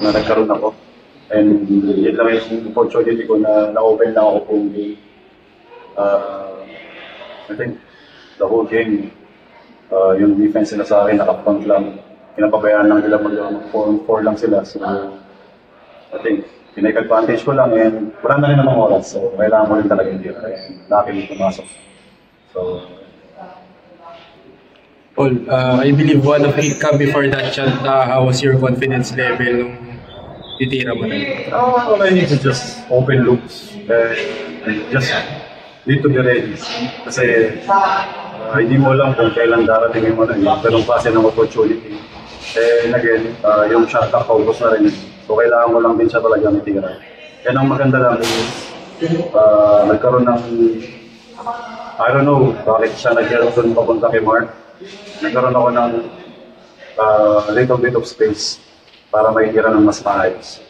na nagkaroon ako. And yun lang yung opportunity ko na na-open lang ako kung I think the whole game, yung defense nila sa akin, nakapang lang. Pinapabayaan lang nila mag-4 lang sila. So, I think, pinag-advantage ko lang and wala na rin namang oras. So, kailangan mo rin talaga yung tira. Laki yung pumasok. So, Paul, I believe one of it come before that shot, how was your confidence level nung titira mo na? all I need is just open looks and just need to be ready. Kasi hindi mo alam kung kailan darating yung ganong klase ng opportunity. And again, yung shot clock focus na rin. So kailangan mo lang din siya talaga itira. Yan ang maganda lang is nagkaroon ng I don't know bakit siya nag-Gerson papunta kay Mark. Nagkaroon ako ng little bit of space para makikira ng mas maayos.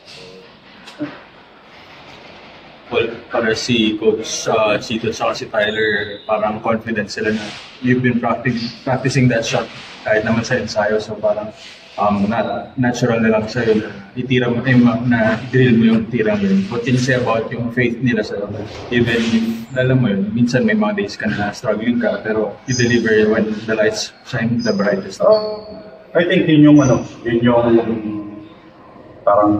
Well, para si Coach Chito at si Tyler, parang confident sila na you've been practicing that shot kahit naman sa ensayo. So parang natural na lang sa'yo na itira mo, na drill mo yung tira mo yun. What can you say about yung faith nila sa'yo? Even if, alam mo yun, minsan may mga days ka na struggling ka, pero you deliver when the lights shine the brightest. I think yun yung parang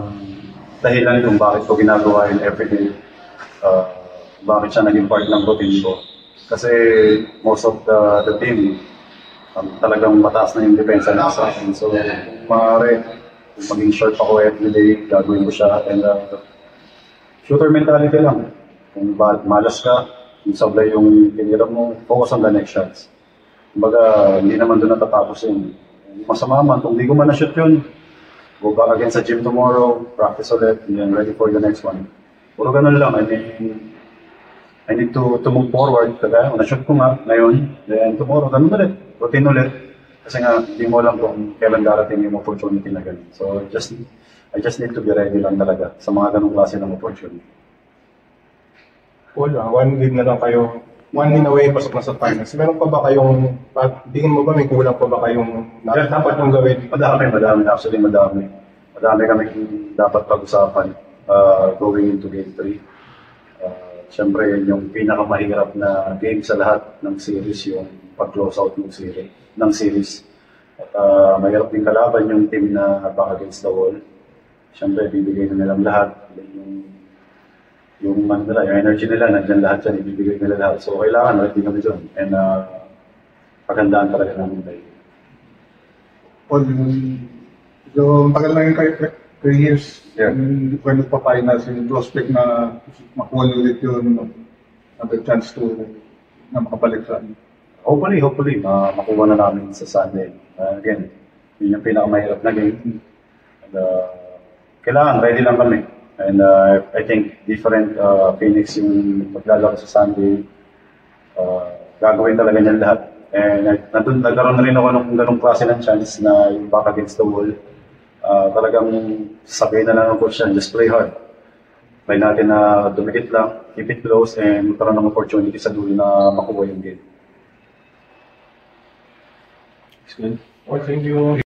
dahilan kung bakit ko ginagawa yun everyday. Bakit siya naging part ng routine ko. Kasi most of the team, talagang mataas na yung depensa na sa akin. So, maaari, kung maging short ako everyday, gagawin ko siya. And shooter mentality lang. Kung malas ka, kung sablay yung tinira mo, focus on the next shots. Kumbaga, hindi naman doon natatapos yun. Masama man, kung hindi ko man na-shoot yun, go back again sa gym tomorrow, practice ulit, and then ready for the next one. Puro ganun lang. I need to move forward. Kaya na-shoot ko nga ngayon, then tomorrow, ganun ulit. Routine ulit. Kasi nga, hindi mo alam kung kailan darating yung opportunity na ganun. So, I just need to be ready lang talaga sa mga ganung klase ng opportunity. Paul, 1 game na lang kayo. 1 win away, pasok na sa finals. Meron pa ba kayong, tingin mo ba may kulang pa ba kayong dapat mong gawin? Madami. Actually, madami. Madami kami dapat pag-usapan going into game 3. Siyempre, yung pinakamahirap na game sa lahat ng series, yung pag-close out ng series. At mahirap din kalaban yung team na back against the wall. Siyempre, bibigay na nilang lahat. Yung energy nila, nandiyan lahat yan, ibibigay nila lahat. So, kailangan, ready kami dun. And pagandaan talaga namin tayo. Paul, yung tagal na yung 3 years, when nagpa-finals, yung prospect na makuha ulit yun, have a chance to na makabalik sa amin. Hopefully, makuha na namin sa Sunday. Again, yun yung pinakamahirap na game. And, kailangan, ready lang kami. And I think different Phoenix yung maglalaro sa Sunday. Gagawin talaga niyan lahat. And nagkaroon na rin ako ng ganong klase ng chance na yung back against the wall. Talagang sabihin na lang ng coach yan, just play hard. Try natin na dumikit lang, keep it close, and magkaroon ng opportunity sa dulo na makuha yung game. Well, thank you.